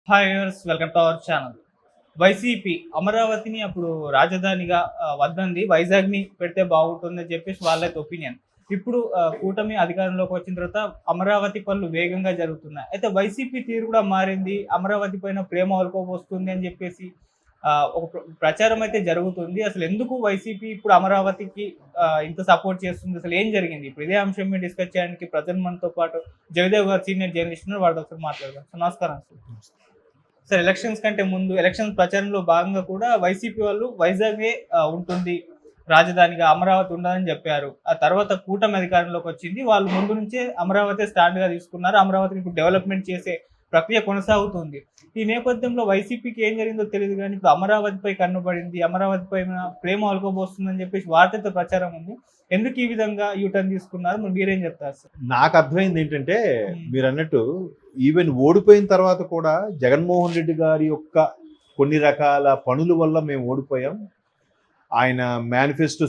Hi viewers, welcome to our channel. YCP అమరావతిని అప్పుడు రాజధానిగా వద్దంది, వైజాగ్ని పెడితే బాగుంటుందని చెప్పేసి వాళ్ళైతే ఒపీనియన్. ఇప్పుడు కూటమి అధికారంలోకి వచ్చిన తర్వాత అమరావతి పనులు వేగంగా జరుగుతున్నాయి. అయితే వైసీపీ తీరు కూడా మారింది. అమరావతి పైన ప్రేమ వస్తుంది అని చెప్పేసి ఒక ప్రచారం అయితే జరుగుతుంది. అసలు ఎందుకు వైసీపీ ఇప్పుడు అమరావతికి ఇంత సపోర్ట్ చేస్తుంది? అసలు ఏం జరిగింది? ఇప్పుడు ఇదే అంశం మీద డిస్కస్ చేయడానికి ప్రజెంట్ మనతో పాటు జయదేవ్ గారు, సీనియర్ జర్నలిస్ట్ ఉన్నారు. వారితో ఒకసారి మాట్లాడదాం. సో నమస్కారం సార్. సార్, ఎలక్షన్స్ కంటే ముందు ఎలక్షన్స్ ప్రచారంలో భాగంగా కూడా వైసీపీ వాళ్ళు వైజాగే ఉంటుంది రాజధానిగా, అమరావతి ఉండదని చెప్పారు. ఆ తర్వాత కూటమి అధికారంలోకి వచ్చింది. వాళ్ళు ముందు నుంచే అమరావతి స్టాండ్ గా తీసుకున్నారు. అమరావతిని ఇప్పుడు డెవలప్మెంట్ చేసే ప్రక్రియ కొనసాగుతుంది. ఈ నేపథ్యంలో వైసీపీకి ఏం జరిగిందో తెలియదు కానీ ఇప్పుడు అమరావతిపై కన్నుపడింది, అమరావతిపై ప్రేమ ఒలకబోస్తుందని చెప్పేసి వార్తతో ప్రచారం ఉంది. ఎందుకు ఈ విధంగా యూటర్న్ తీసుకున్నారు? మీరేం చెప్తారు సార్? నాకు అర్థమైంది ఏంటంటే, మీరు అన్నట్టు ఈవెన్ ఓడిపోయిన తర్వాత కూడా జగన్మోహన్ రెడ్డి గారి యొక్క కొన్ని రకాల పనుల వల్ల మేము ఓడిపోయాం. ఆయన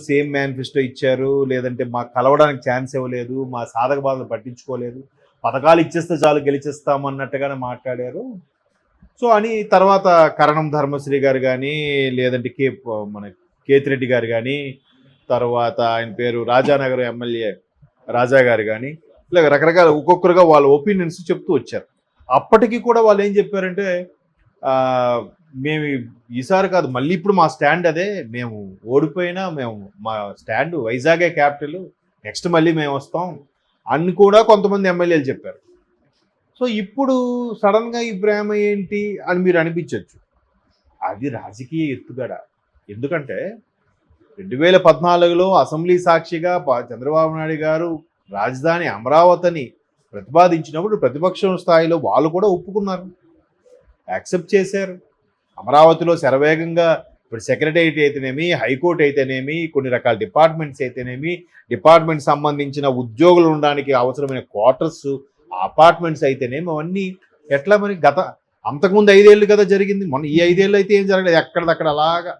సేమ్ మేనిఫెస్టో ఇచ్చారు, లేదంటే మాకు కలవడానికి ఛాన్స్ ఇవ్వలేదు, మా సాధక బాధలు పట్టించుకోలేదు, పథకాలు ఇచ్చేస్తే చాలు గెలిచేస్తామన్నట్టుగానే మాట్లాడారు. సో అని తర్వాత కరణం ధర్మశ్రీ గారు కానీ, లేదంటే మన కేతిరెడ్డి గారు కానీ, తర్వాత ఆయన పేరు రాజానగర్ ఎమ్మెల్యే రాజా గారు కానీ, ఇలా రకరకాల ఒక్కొక్కరుగా వాళ్ళ ఒపీనియన్స్ చెప్తూ వచ్చారు. అప్పటికి కూడా వాళ్ళు ఏం చెప్పారంటే, మేము ఈసారి కాదు, మళ్ళీ ఇప్పుడు మా స్టాండ్ అదే, మేము ఓడిపోయినా మా స్టాండ్ వైజాగే క్యాపిటల్, నెక్స్ట్ మళ్ళీ మేము వస్తాం అని కూడా కొంతమంది ఎమ్మెల్యేలు చెప్పారు. సో ఇప్పుడు సడన్గా ఈ ప్రేమ ఏంటి అని మీరు అనిపించవచ్చు. అది రాజకీయ ఎత్తుగడ. ఎందుకంటే 2014లో అసెంబ్లీ సాక్షిగా చంద్రబాబు నాయుడు గారు రాజధాని అమరావతిని ప్రతిపాదించినప్పుడు ప్రతిపక్షం స్థాయిలో వాళ్ళు కూడా ఒప్పుకున్నారు, యాక్సెప్ట్ చేశారు. అమరావతిలో శరవేగంగా ఇప్పుడు సెక్రటేరియట్ అయితేనేమి, హైకోర్టు అయితేనేమి, కొన్ని రకాల డిపార్ట్మెంట్స్ అయితేనేమి, డిపార్ట్మెంట్ సంబంధించిన ఉద్యోగులు ఉండడానికి అవసరమైన క్వార్టర్స్, అపార్ట్మెంట్స్ అయితేనేమి, అవన్నీ ఎట్లా మరి అంతకుముందు 5 ఏళ్ళు కదా జరిగింది. మొన్న ఈ 5 ఏళ్ళు అయితే ఏం జరగలేదు, ఎక్కడిదక్కడ అలాగా.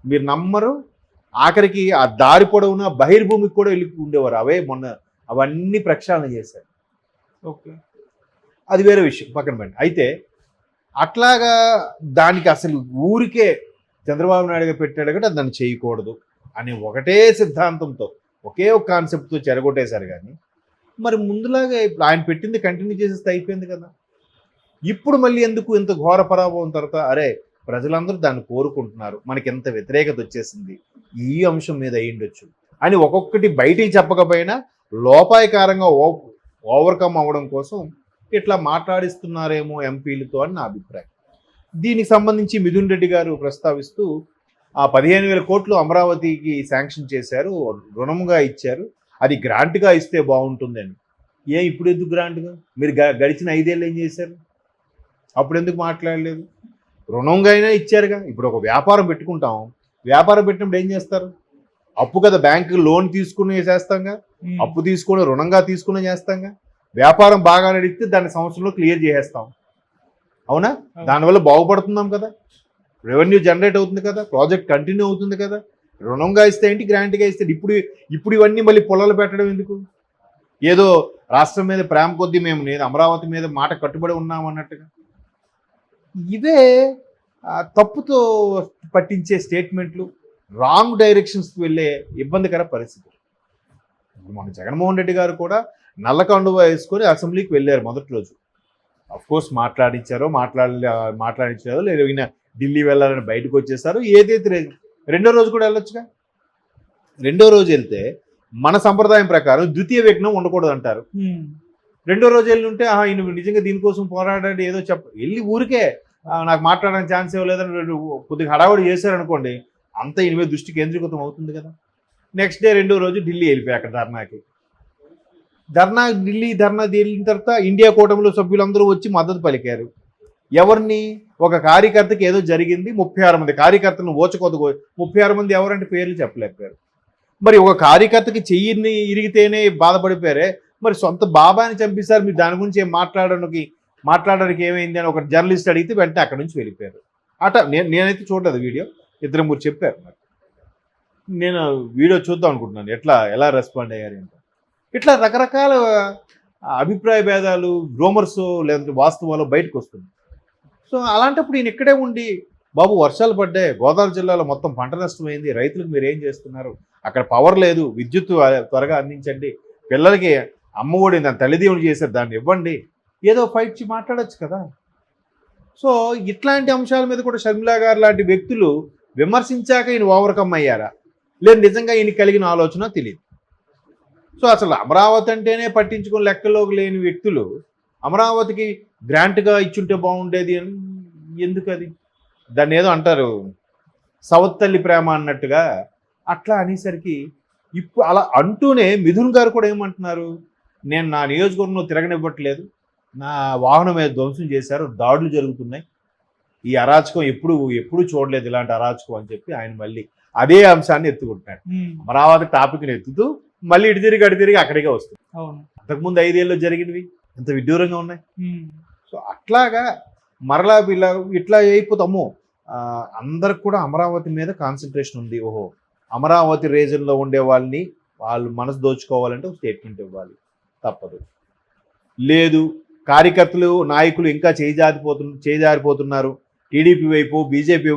మీరు నమ్మరు, ఆఖరికి ఆ దారి పొడవున బహిర్భూమికి కూడా వెళ్ళి ఉండేవారు. అవన్నీ ప్రక్షాళన చేశారు. ఓకే, అది వేరే విషయం, పక్కన పండి. అయితే అట్లాగా దానికి అసలు ఊరికే చంద్రబాబు నాయుడుగా పెట్టాడు కాబట్టి దాన్ని చేయకూడదు అనే ఒకటే సిద్ధాంతంతో, ఒకే ఒక కాన్సెప్ట్తో చెరగొట్టేశారు. కానీ మరి ముందులాగా ఇప్పుడు ఆయన పెట్టింది కంటిన్యూ చేసేస్తే అయిపోయింది కదా. ఇప్పుడు మళ్ళీ ఎందుకు ఇంత ఘోర పరాభవం తర్వాత, అరే ప్రజలందరూ దాన్ని కోరుకుంటున్నారు, మనకి ఎంత వ్యతిరేకత వచ్చేసింది, ఈ అంశం మీద అయ్యిండొచ్చు అని ఒక్కొక్కటి బయటికి చెప్పకపోయినా లోపాయకారంగా ఓవర్కమ్ అవ్వడం కోసం ఇట్లా మాట్లాడిస్తున్నారేమో ఎంపీలతో అని నా అభిప్రాయం. దీనికి సంబంధించి మిథున్ రెడ్డి గారు ప్రస్తావిస్తూ ఆ 15,000 కోట్లు అమరావతికి శాంక్షన్ చేశారు, రుణముగా ఇచ్చారు, అది గ్రాంట్గా ఇస్తే బాగుంటుందని. ఇప్పుడు ఎందుకు గ్రాంట్గా? మీరు గడిచిన 5 ఏళ్ళు ఏం చేశారు? అప్పుడు ఎందుకు మాట్లాడలేదు? రుణంగా అయినా ఇచ్చారుగా. ఇప్పుడు ఒక వ్యాపారం పెట్టుకుంటాం, వ్యాపారం పెట్టినప్పుడు ఏం చేస్తారు? అప్పు కదా, బ్యాంకు లోన్ తీసుకుని చేస్తాంగా, అప్పు తీసుకుని రుణంగా తీసుకుని చేస్తాంగా. వ్యాపారం బాగా నడిస్తే దాన్ని సంవత్సరంలో క్లియర్ చేసేస్తాం, అవునా? దానివల్ల బాగుపడుతున్నాం కదా, రెవెన్యూ జనరేట్ అవుతుంది కదా, ప్రాజెక్ట్ కంటిన్యూ అవుతుంది కదా. రుణంగా ఇస్తే ఏంటి, గ్రాంట్గా ఇస్తే ఇప్పుడు ఇవన్నీ మళ్ళీ పొలాలు పెట్టడం ఎందుకు? ఏదో రాష్ట్రం మీద ప్రేమ కొద్దీ నేను అమరావతి మీద మాట కట్టుబడి ఉన్నాం అన్నట్టుగా. ఇవే తప్పుతో పట్టించే స్టేట్మెంట్లు, రాంగ్ డైరెక్షన్స్కి వెళ్ళే ఇబ్బందికర పరిస్థితి. మన జగన్మోహన్ రెడ్డి గారు కూడా నల్ల కండువా వేసుకొని అసెంబ్లీకి వెళ్ళారు మొదటి రోజు. అఫ్కోర్స్ మాట్లాడించారో లేదు, ఈయన ఢిల్లీ వెళ్ళాలని బయటకు వచ్చేసారు. ఏదైతే రెండో రోజు కూడా వెళ్ళొచ్చుగా. రెండో రోజు వెళ్తే మన సంప్రదాయం ప్రకారం ద్వితీయ విఘ్నం ఉండకూడదు అంటారు. రెండో రోజు వెళ్ళి ఉంటే ఈయన నిజంగా దీనికోసం పోరాడాడు ఏదో వెళ్ళి ఊరికే నాకు మాట్లాడడానికి ఛాన్స్ ఇవ్వలేదని కొద్దిగా హడావుడి చేశారనుకోండి, అంతా ఈయన మీద దృష్టి కేంద్రీకృతం అవుతుంది కదా. నెక్స్ట్ డే రెండో రోజు ఢిల్లీ వెళ్ళిపోయి అక్కడ ఢిల్లీ ధర్నా తేలిన తర్వాత ఇండియా కూటమిలో సభ్యులందరూ వచ్చి మద్దతు పలికారు. ఎవరిని? ఒక కార్యకర్తకి ఏదో జరిగింది, 36 మంది కార్యకర్తలను ఓచకొద్దు, 36 మంది ఎవరంటే పేర్లు చెప్పలేకపోయారు. మరి ఒక కార్యకర్తకి చెయ్యిని ఇరిగితేనే బాధపడిపోయారే, మరి సొంత బాబాని చంపేశారు, మీరు దాని గురించి మాట్లాడడానికి ఏమైంది అని ఒక జర్నలిస్ట్ అడిగితే వెంటనే అక్కడి నుంచి వెళ్ళిపోయారు. నేనైతే చూడలేదు వీడియో, 2-3 చెప్పారు. మరి నేను వీడియో చూద్దాం అనుకుంటున్నాను ఎలా రెస్పాండ్ అయ్యారు ఏంటో. ఇట్లా రకరకాల అభిప్రాయ భేదాలు, రూమర్స్ లేదంటే వాస్తవాలు బయటకు వస్తుంది. సో అలాంటప్పుడు ఈయన ఇక్కడే ఉండి బాబు వర్షాలు పడ్డాయి, గోదావరి జిల్లాలో మొత్తం పంట నష్టమైంది, రైతులకు మీరు ఏం చేస్తున్నారు, అక్కడ పవర్ లేదు, విద్యుత్ త్వరగా అందించండి, పిల్లలకి అమ్మఒడి దాని తల్లిదీవులు చేశారు దాన్ని ఇవ్వండి, ఏదో ఫైట్ మాట్లాడొచ్చు కదా. సో ఇట్లాంటి అంశాల మీద కూడా షర్మిలా గారు లాంటి వ్యక్తులు విమర్శించాక ఈయన ఓవర్కమ్ అయ్యారా, లేదు నిజంగా ఈయన కలిగిన ఆలోచన తెలియదు. సో అసలు అమరావతి అంటేనే పట్టించుకుని లెక్కలోకి లేని వ్యక్తులు అమరావతికి గ్రాంట్గా ఇచ్చుంటే బాగుండేది అని ఎందుకు, అది దాన్ని ఏదో అంటారు సవత్తల్లి ప్రేమ అన్నట్టుగా అట్లా అనేసరికి ఇప్పుడు అలా అంటూనే మిథున్ గారు కూడా ఏమంటున్నారు, నేను నా నియోజకవర్గంలో తిరగనివ్వట్లేదు, నా వాహనం మీద ధ్వంసం చేశారు, దాడులు జరుగుతున్నాయి, ఈ అరాచకం ఎప్పుడు చూడలేదు ఇలాంటి అరాచకం అని చెప్పి ఆయన మళ్ళీ అదే అంశాన్ని ఎత్తుకుంటున్నాడు. అమరావతి టాపిక్ని ఎత్తుతూ మళ్ళీ ఇటు తిరిగి అక్కడికే వస్తుంది. అంతకుముందు 5 ఏళ్ళు జరిగినవి ఎంత విడ్డూరంగా ఉన్నాయి. సో అట్లాగా మరలా ఇట్లా అయిపోతాము. అందరికి కూడా అమరావతి మీద కాన్సన్ట్రేషన్ ఉంది. ఓహో, అమరావతి రీజన్లో ఉండే వాళ్ళని వాళ్ళు మనసు దోచుకోవాలంటే ఒక స్టేట్మెంట్ ఇవ్వాలి, తప్పదు. లేదు కార్యకర్తలు నాయకులు ఇంకా చేజారిపోతున్నారు, టీడీపీ వైపు బీజేపీ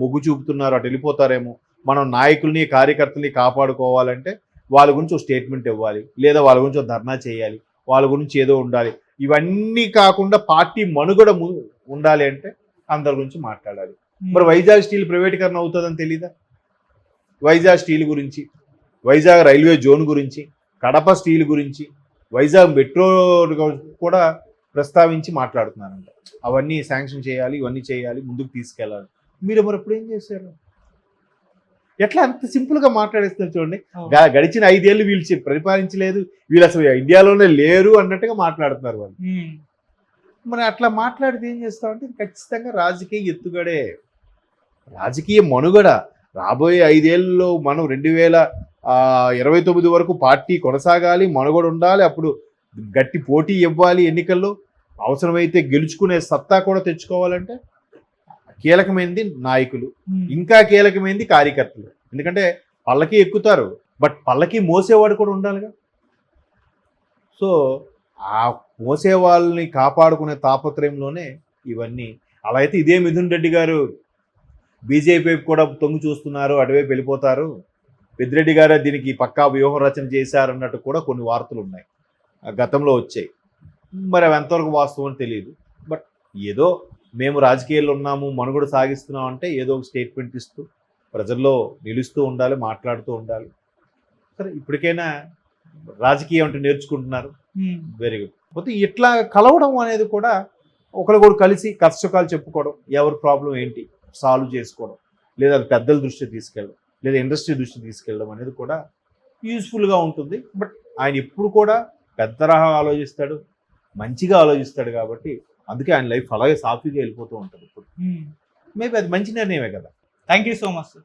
మొగ్గు చూపుతున్నారు, అటు వెళ్ళిపోతారేమో, మనం నాయకుల్ని కార్యకర్తల్ని కాపాడుకోవాలంటే వాళ్ళ గురించి ఒక స్టేట్మెంట్ ఇవ్వాలి, లేదా వాళ్ళ గురించి ఒక ధర్నా చేయాలి, వాళ్ళ గురించి ఏదో ఉండాలి. ఇవన్నీ కాకుండా పార్టీ మనుగడ ఉండాలి అంటే అందరి గురించి మాట్లాడాలి. మరి వైజాగ్ స్టీల్ ప్రైవేటీకరణ అవుతుందని తెలీదా? వైజాగ్ స్టీల్ గురించి, వైజాగ్ రైల్వే జోన్ గురించి, కడప స్టీల్ గురించి, వైజాగ్ మెట్రో కూడా ప్రస్తావించి మాట్లాడుతున్నారంట. అవన్నీ శాంక్షన్ చేయాలి, ఇవన్నీ చేయాలి, ముందుకు తీసుకెళ్ళాలి. మీరు మరి ఎప్పుడు ఏం చేశారు? ఎట్లా అంత సింపుల్గా మాట్లాడేస్తున్నారు చూడండి. గడిచిన 5 ఏళ్ళు వీళ్ళు పరిపాలించలేదు, వీళ్ళు అసలు ఇండియాలోనే లేరు అన్నట్టుగా మాట్లాడుతున్నారు వాళ్ళు. మరి అట్లా మాట్లాడితే ఏం చేస్తామంటే ఖచ్చితంగా రాజకీయ ఎత్తుగడే, రాజకీయ మనుగడ. రాబోయే 5 ఏళ్ళలో మనం 2029 వరకు పార్టీ కొనసాగాలి, మనుగడ ఉండాలి, అప్పుడు గట్టి పోటీ ఇవ్వాలి ఎన్నికల్లో, అవసరమైతే గెలుచుకునే సత్తా కూడా తెచ్చుకోవాలంటే కీలకమైనది నాయకులు, ఇంకా కీలకమైనది కార్యకర్తలు. ఎందుకంటే పల్లకి ఎక్కుతారు, బట్ పల్లకి మోసేవాడు కూడా ఉండాలిగా. సో ఆ మోసే వాళ్ళని కాపాడుకునే తాపత్రయంలోనే ఇవన్నీ. అలా అయితే ఇదే మిథున్ రెడ్డి గారు బీజేపీ కూడా తొంగి చూస్తున్నారు, అటువైపు వెళ్ళిపోతారు, పెద్దిరెడ్డి గారు దీనికి పక్కా వ్యూహ రచన చేశారన్నట్టు కూడా కొన్ని వార్తలు ఉన్నాయి, గతంలో వచ్చాయి. మరి అవి ఎంతవరకు వాస్తవం తెలియదు. బట్ ఏదో మేము రాజకీయాల్లో ఉన్నాము, మనుగడ సాగిస్తున్నాం అంటే ఏదో ఒక స్టేట్మెంట్ ఇస్తూ ప్రజల్లో నిలుస్తూ ఉండాలి, మాట్లాడుతూ ఉండాలి. సరే ఇప్పటికైనా రాజకీయం అంటే నేర్చుకుంటున్నారు, వెరీ గుడ్. పోతే ఇట్లా కలవడం అనేది కూడా ఒకరికొకరు కలిసి కష్టసుఖాలు చెప్పుకోవడం, ఎవరి ప్రాబ్లం ఏంటి సాల్వ్ చేసుకోవడం, లేదా పెద్దల దృష్టి తీసుకెళ్ళడం, లేదా ఇండస్ట్రీ దృష్టి తీసుకెళ్ళడం అనేది కూడా యూజ్ఫుల్గా ఉంటుంది. బట్ ఆయన ఎప్పుడు కూడా పెద్ద తరహా ఆలోచిస్తాడు, మంచిగా ఆలోచిస్తాడు, కాబట్టి అందుకే ఆయన లైఫ్ అలాగే సాఫీగా వెళ్ళిపోతూ ఉంటుంది. ఇప్పుడు మేబీ అది మంచి నిర్ణయమే కదా. Thank you so much.